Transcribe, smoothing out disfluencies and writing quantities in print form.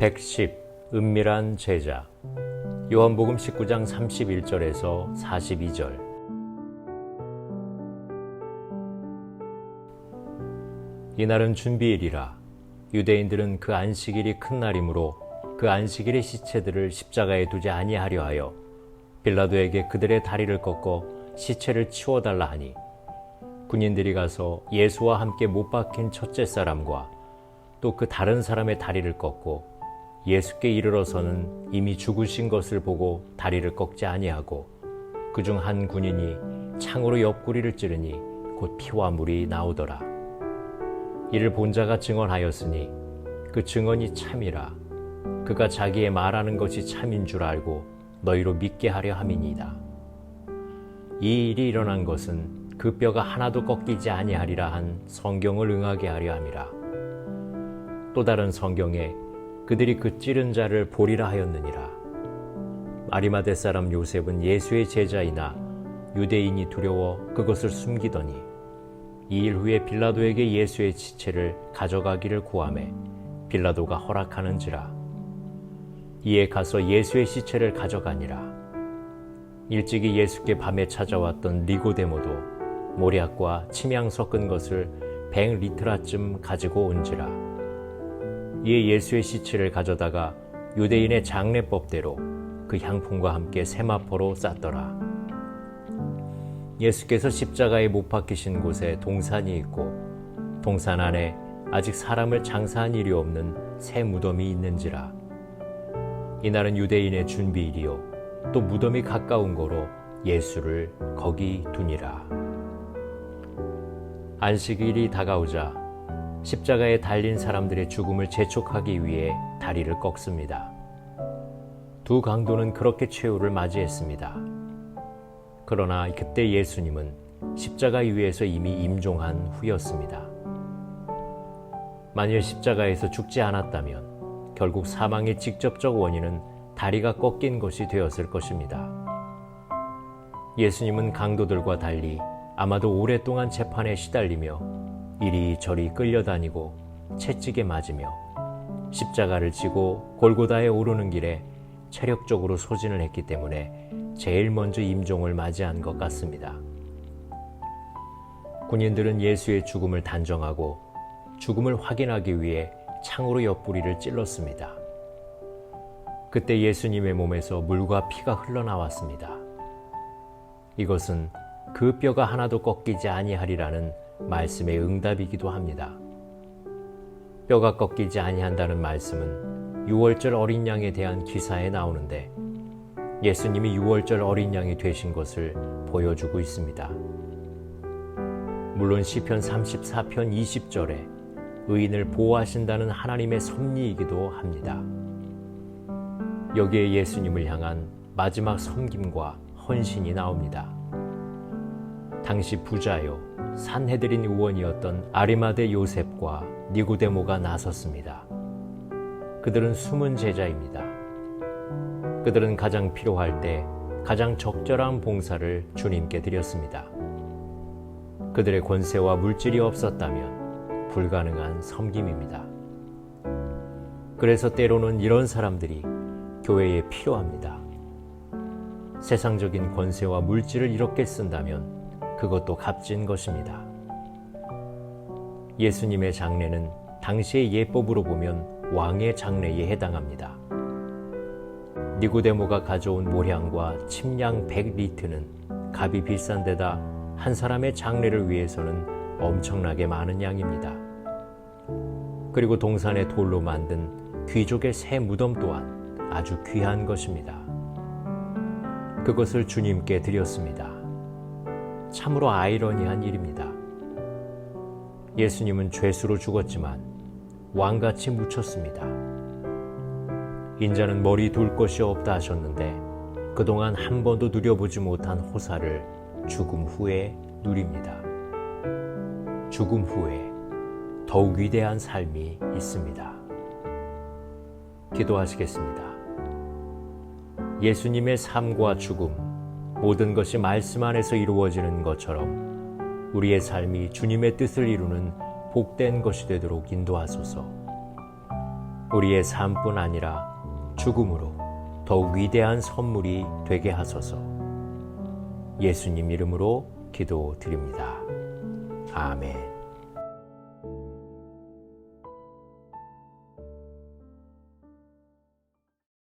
110. 은밀한 제자. 요한복음 19장 31절에서 42절. 이날은 준비일이라. 유대인들은 그 안식일이 큰 날이므로 그 안식일의 시체들을 십자가에 두지 아니하려 하여 빌라도에게 그들의 다리를 꺾어 시체를 치워달라 하니, 군인들이 가서 예수와 함께 못 박힌 첫째 사람과 또 그 다른 사람의 다리를 꺾고 예수께 이르러서는 이미 죽으신 것을 보고 다리를 꺾지 아니하고, 그중 한 군인이 창으로 옆구리를 찌르니 곧 피와 물이 나오더라. 이를 본 자가 증언하였으니 그 증언이 참이라. 그가 자기의 말하는 것이 참인 줄 알고 너희로 믿게 하려 함이니이다. 이 일이 일어난 것은 그 뼈가 하나도 꺾이지 아니하리라 한 성경을 응하게 하려 함이라. 또 다른 성경에 그들이 그 찌른 자를 보리라 하였느니라. 아리마대 사람 요셉은 예수의 제자이나 유대인이 두려워 그것을 숨기더니 2일 후에 빌라도에게 예수의 시체를 가져가기를 구하매 빌라도가 허락하는지라. 이에 가서 예수의 시체를 가져가니라. 일찍이 예수께 밤에 찾아왔던 니고데모도 모략과 침향 섞은 것을 100리트라쯤 가지고 온지라. 이에 예수의 시체를 가져다가 유대인의 장례법대로 그 향품과 함께 세마포로 쌌더라. 예수께서 십자가에 못 박히신 곳에 동산이 있고 동산 안에 아직 사람을 장사한 일이 없는 새 무덤이 있는지라. 이날은 유대인의 준비일이요 또 무덤이 가까운 거로 예수를 거기 두니라. 안식일이 다가오자 십자가에 달린 사람들의 죽음을 재촉하기 위해 다리를 꺾습니다. 두 강도는 그렇게 최후를 맞이했습니다. 그러나 그때 예수님은 십자가 위에서 이미 임종한 후였습니다. 만일 십자가에서 죽지 않았다면 결국 사망의 직접적 원인은 다리가 꺾인 것이 되었을 것입니다. 예수님은 강도들과 달리 아마도 오랫동안 재판에 시달리며 이리저리 끌려다니고 채찍에 맞으며 십자가를 지고 골고다에 오르는 길에 체력적으로 소진을 했기 때문에 제일 먼저 임종을 맞이한 것 같습니다. 군인들은 예수의 죽음을 단정하고 죽음을 확인하기 위해 창으로 옆구리를 찔렀습니다. 그때 예수님의 몸에서 물과 피가 흘러나왔습니다. 이것은 그 뼈가 하나도 꺾이지 아니하리라는 말씀의 응답이기도 합니다. 뼈가 꺾이지 아니한다는 말씀은 유월절 어린 양에 대한 기사에 나오는데 예수님이 유월절 어린 양이 되신 것을 보여주고 있습니다. 물론 시편 34편 20절에 의인을 보호하신다는 하나님의 섭리이기도 합니다. 여기에 예수님을 향한 마지막 섬김과 헌신이 나옵니다. 당시 부자요 산헤드린 의원이었던 아리마대 요셉과 니고데모가 나섰습니다. 그들은 숨은 제자입니다. 그들은 가장 필요할 때 가장 적절한 봉사를 주님께 드렸습니다. 그들의 권세와 물질이 없었다면 불가능한 섬김입니다. 그래서 때로는 이런 사람들이 교회에 필요합니다. 세상적인 권세와 물질을 이렇게 쓴다면 그것도 값진 것입니다. 예수님의 장례는 당시의 예법으로 보면 왕의 장례에 해당합니다. 니고데모가 가져온 모량과 침량 100리트는 값이 비싼 데다 한 사람의 장례를 위해서는 엄청나게 많은 양입니다. 그리고 동산의 돌로 만든 귀족의 새 무덤 또한 아주 귀한 것입니다. 그것을 주님께 드렸습니다. 참으로 아이러니한 일입니다. 예수님은 죄수로 죽었지만 왕같이 묻혔습니다. 인자는 머리 둘 것이 없다 하셨는데 그동안 한 번도 누려보지 못한 호사를 죽음 후에 누립니다. 죽음 후에 더욱 위대한 삶이 있습니다. 기도하시겠습니다. 예수님의 삶과 죽음, 모든 것이 말씀 안에서 이루어지는 것처럼 우리의 삶이 주님의 뜻을 이루는 복된 것이 되도록 인도하소서. 우리의 삶뿐 아니라 죽음으로 더욱 위대한 선물이 되게 하소서. 예수님 이름으로 기도드립니다. 아멘.